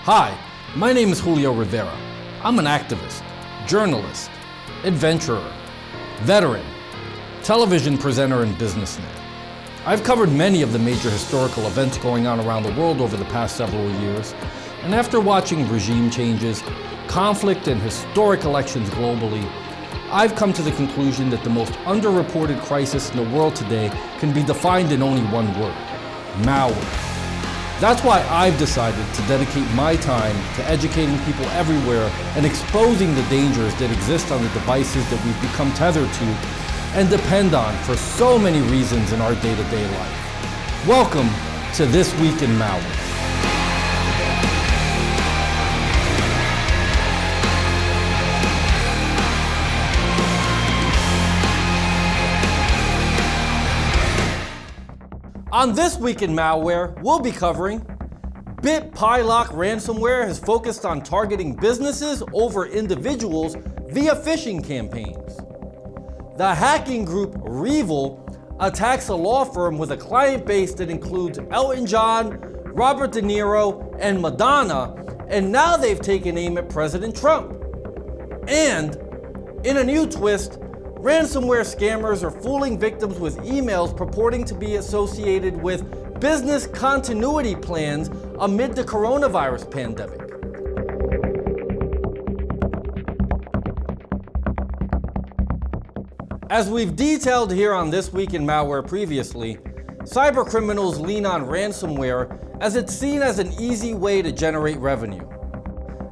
Hi, my name is Julio Rivera. I'm an activist, journalist, adventurer, veteran, television presenter, and businessman. I've covered many of the major historical events going on around the world over the past several years, and after watching regime changes, conflict, and historic elections globally, I've come to the conclusion that the most underreported crisis in the world today can be defined in only one word: malware. That's why I've decided to dedicate my time to educating people everywhere and exposing the dangers that exist on the devices that we've become tethered to and depend on for so many reasons in our day-to-day life. Welcome to This Week in Malware. On This Week in Malware, we'll be covering BitPyLock Ransomware has focused on targeting businesses over individuals via phishing campaigns. The hacking group REvil attacks a law firm with a client base that includes Elton John, Robert De Niro, and Madonna, and now they've taken aim at President Trump. And in a new twist, ransomware scammers are fooling victims with emails purporting to be associated with business continuity plans amid the coronavirus pandemic. As we've detailed here on This Week in Malware previously, cybercriminals lean on ransomware as it's seen as an easy way to generate revenue.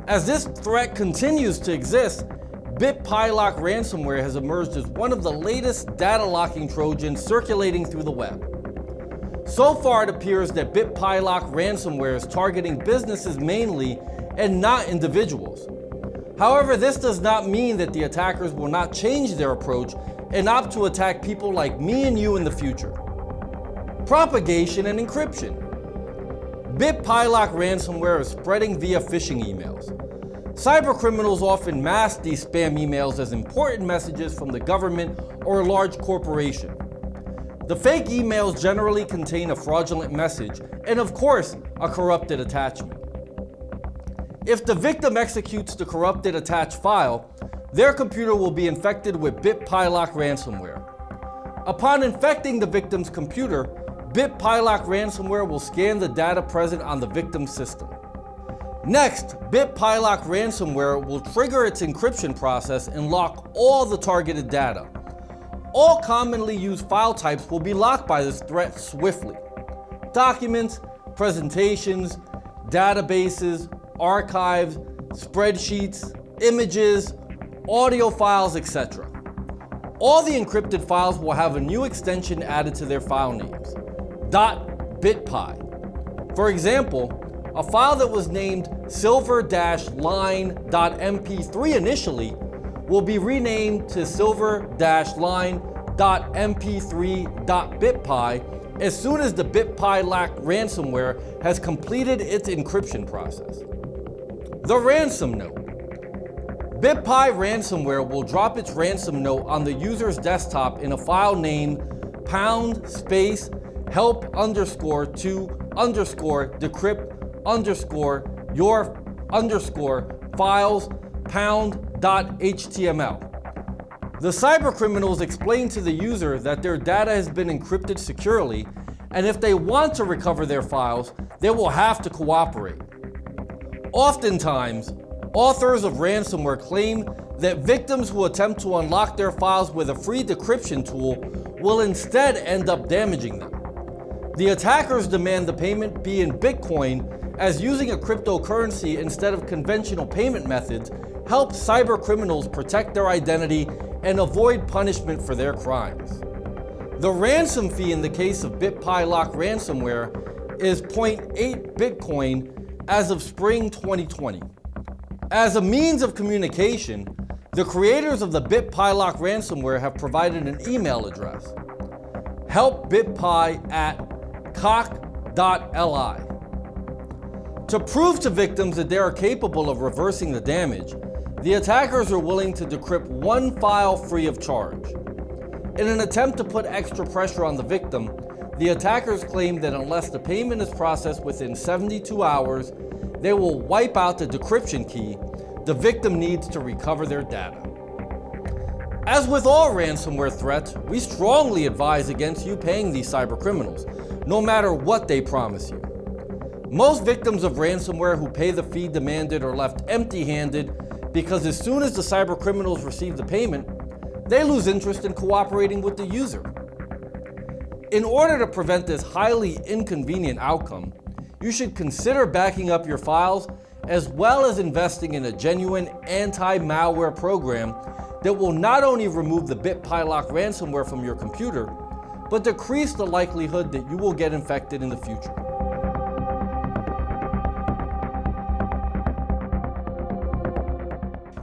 As this threat continues to exist, BitPyLock Ransomware has emerged as one of the latest data locking Trojans circulating through the web. So far, it appears that BitPyLock Ransomware is targeting businesses mainly and not individuals. However, this does not mean that the attackers will not change their approach and opt to attack people like me and you in the future. Propagation and encryption. BitPyLock Ransomware is spreading via phishing emails. Cybercriminals often mask these spam emails as important messages from the government or a large corporation. The fake emails generally contain a fraudulent message and, of course, a corrupted attachment. If the victim executes the corrupted attached file, their computer will be infected with BitPyLock Ransomware. Upon infecting the victim's computer, BitPyLock Ransomware will scan the data present on the victim's system. Next, BitPyLock Ransomware will trigger its encryption process and lock all the targeted data. All commonly used file types will be locked by this threat swiftly: documents, presentations, databases, archives, spreadsheets, images, audio files, etc. All the encrypted files will have a new extension added to their file names: .bitpy. For example, a file that was named silver-line.mp3 initially will be renamed to silver-line.mp3.bitpy as soon as the BitPyLock ransomware has completed its encryption process. The ransom note. BitPy ransomware will drop its ransom note on the user's desktop in a file named #space help_to_decrypt_your_files pound.html. The cybercriminals explain to the user that their data has been encrypted securely, and if they want to recover their files, they will have to cooperate. Oftentimes, authors of ransomware claim that victims who attempt to unlock their files with a free decryption tool will instead end up damaging them. The attackers demand the payment be in Bitcoin, as using a cryptocurrency instead of conventional payment methods helps cybercriminals protect their identity and avoid punishment for their crimes. The ransom fee in the case of BitPyLock ransomware is 0.8 Bitcoin as of spring 2020. As a means of communication, the creators of the BitPyLock ransomware have provided an email address: helpbitpy@cock.li. To prove to victims that they are capable of reversing the damage, the attackers are willing to decrypt one file free of charge. In an attempt to put extra pressure on the victim, the attackers claim that unless the payment is processed within 72 hours, they will wipe out the decryption key the victim needs to recover their data. As with all ransomware threats, we strongly advise against you paying these cybercriminals, no matter what they promise you. Most victims of ransomware who pay the fee demanded are left empty-handed because as soon as the cybercriminals receive the payment, they lose interest in cooperating with the user. In order to prevent this highly inconvenient outcome, you should consider backing up your files as well as investing in a genuine anti-malware program that will not only remove the BitPyLock ransomware from your computer, but decrease the likelihood that you will get infected in the future.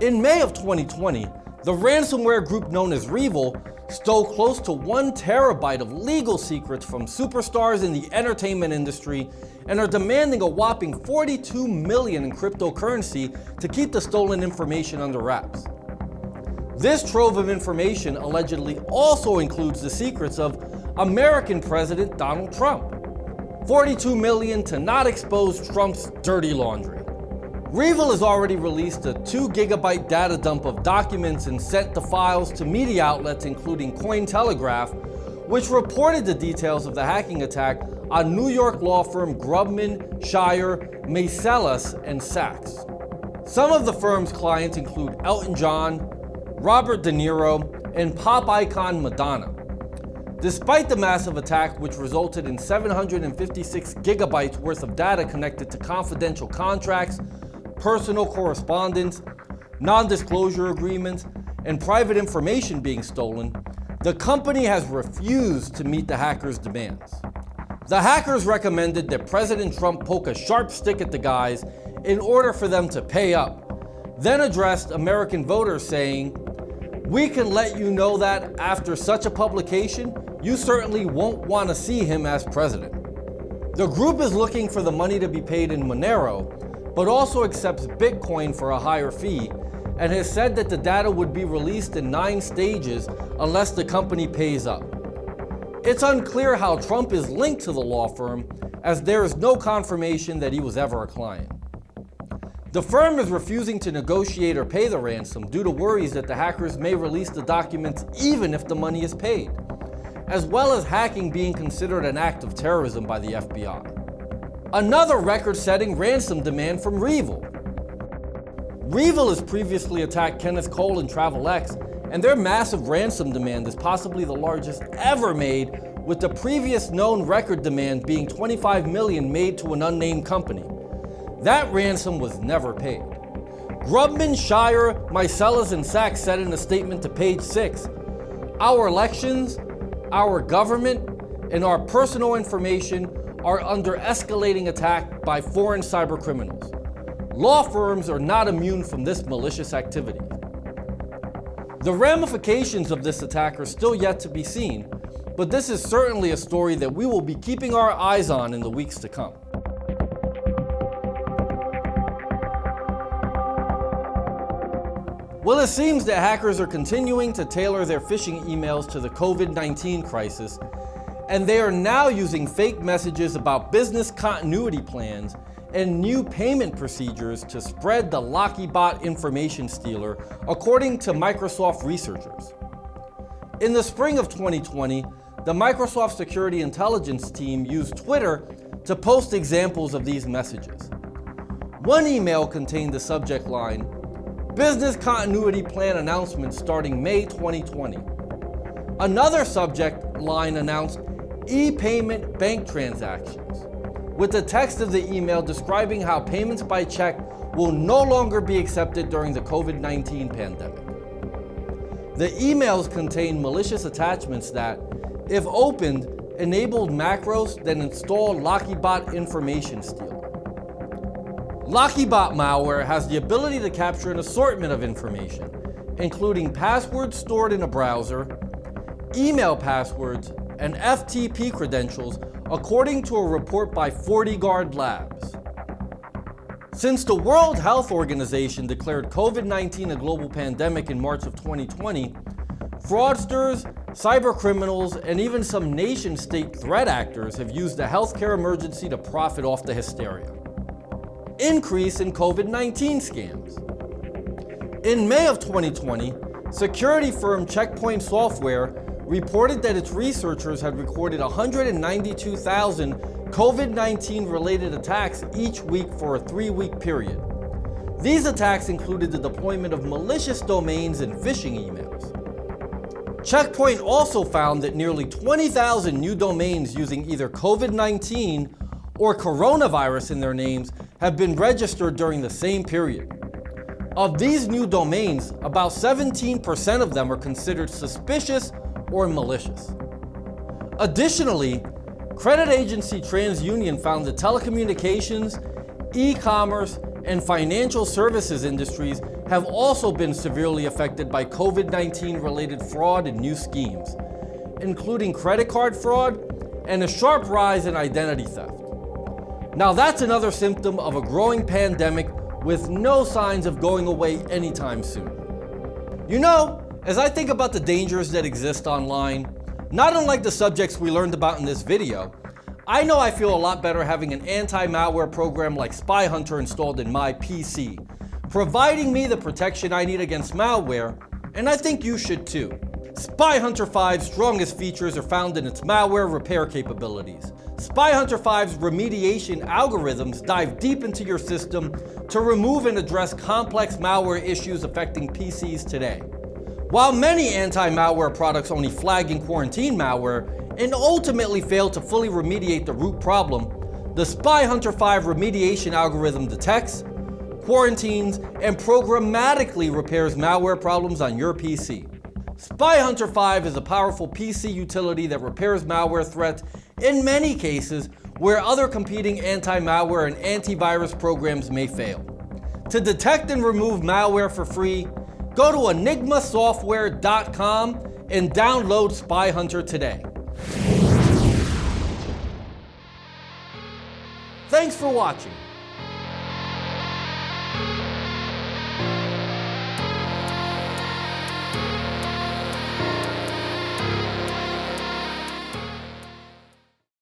In May of 2020, the ransomware group known as REvil stole close to 1 terabyte of legal secrets from superstars in the entertainment industry and are demanding a whopping $42 million in cryptocurrency to keep the stolen information under wraps. This trove of information allegedly also includes the secrets of American President Donald Trump. $42 million to not expose Trump's dirty laundry. REvil has already released a 2 gigabyte data dump of documents and sent the files to media outlets including Cointelegraph, which reported the details of the hacking attack on New York law firm Grubman, Shire, Marcellus, and Sachs. Some of the firm's clients include Elton John, Robert De Niro, and pop icon Madonna. Despite the massive attack, which resulted in 756 gigabytes worth of data connected to confidential contracts, personal correspondence, non-disclosure agreements, and private information being stolen, the company has refused to meet the hackers' demands. The hackers recommended that President Trump poke a sharp stick at the guys in order for them to pay up, then addressed American voters saying, "We can let you know that after such a publication, you certainly won't want to see him as president." The group is looking for the money to be paid in Monero, but also accepts Bitcoin for a higher fee, and has said that the data would be released in 9 stages unless the company pays up. It's unclear how Trump is linked to the law firm, as there is no confirmation that he was ever a client. The firm is refusing to negotiate or pay the ransom due to worries that the hackers may release the documents even if the money is paid, as well as hacking being considered an act of terrorism by the FBI. Another record-setting ransom demand from REvil. REvil has previously attacked Kenneth Cole and TravelX, and their massive ransom demand is possibly the largest ever made, with the previous known record demand being $25 million made to an unnamed company. That ransom was never paid. Grubman, Shire, Marcellus, and Sachs said in a statement to Page 6, "Our elections, our government, and our personal information are under escalating attack by foreign cybercriminals. Law firms are not immune from this malicious activity." The ramifications of this attack are still yet to be seen, but this is certainly a story that we will be keeping our eyes on in the weeks to come. Well, it seems that hackers are continuing to tailor their phishing emails to the COVID-19 crisis, and they are now using fake messages about business continuity plans and new payment procedures to spread the Lockybot information stealer, according to Microsoft researchers. In the spring of 2020, the Microsoft Security Intelligence team used Twitter to post examples of these messages. One email contained the subject line, "Business continuity plan announcement starting May 2020. Another subject line announced e-payment bank transactions, with the text of the email describing how payments by check will no longer be accepted during the COVID-19 pandemic. The emails contained malicious attachments that, if opened, enabled macros that install Lockybot information stealer. Lockybot malware has the ability to capture an assortment of information, including passwords stored in a browser, email passwords, and FTP credentials, according to a report by FortiGuard Labs. Since the World Health Organization declared COVID-19 a global pandemic in March of 2020, fraudsters, cybercriminals, and even some nation-state threat actors have used the healthcare emergency to profit off the hysteria. increase in COVID-19 scams. In May of 2020, security firm Checkpoint Software reported that its researchers had recorded 192,000 COVID-19 related attacks each week for a 3-week period. These attacks included the deployment of malicious domains and phishing emails. Checkpoint also found that nearly 20,000 new domains using either COVID-19 or coronavirus in their names have been registered during the same period. Of these new domains, about 17% of them are considered suspicious or malicious. Additionally, credit agency TransUnion found that telecommunications, e-commerce, and financial services industries have also been severely affected by COVID-19 related fraud and new schemes, including credit card fraud and a sharp rise in identity theft. Now that's another symptom of a growing pandemic with no signs of going away anytime soon. You know, as I think about the dangers that exist online, not unlike the subjects we learned about in this video, I know I feel a lot better having an anti-malware program like Spy Hunter installed in my PC, providing me the protection I need against malware, and I think you should too. Spy Hunter 5's strongest features are found in its malware repair capabilities. Spy Hunter 5's remediation algorithms dive deep into your system to remove and address complex malware issues affecting PCs today. While many anti-malware products only flag and quarantine malware and ultimately fail to fully remediate the root problem, the Spy Hunter 5 remediation algorithm detects, quarantines, and programmatically repairs malware problems on your PC. Spy Hunter 5 is a powerful PC utility that repairs malware threats in many cases where other competing anti-malware and antivirus programs may fail. To detect and remove malware for free, go to enigmasoftware.com and download Spy Hunter today. Thanks for watching.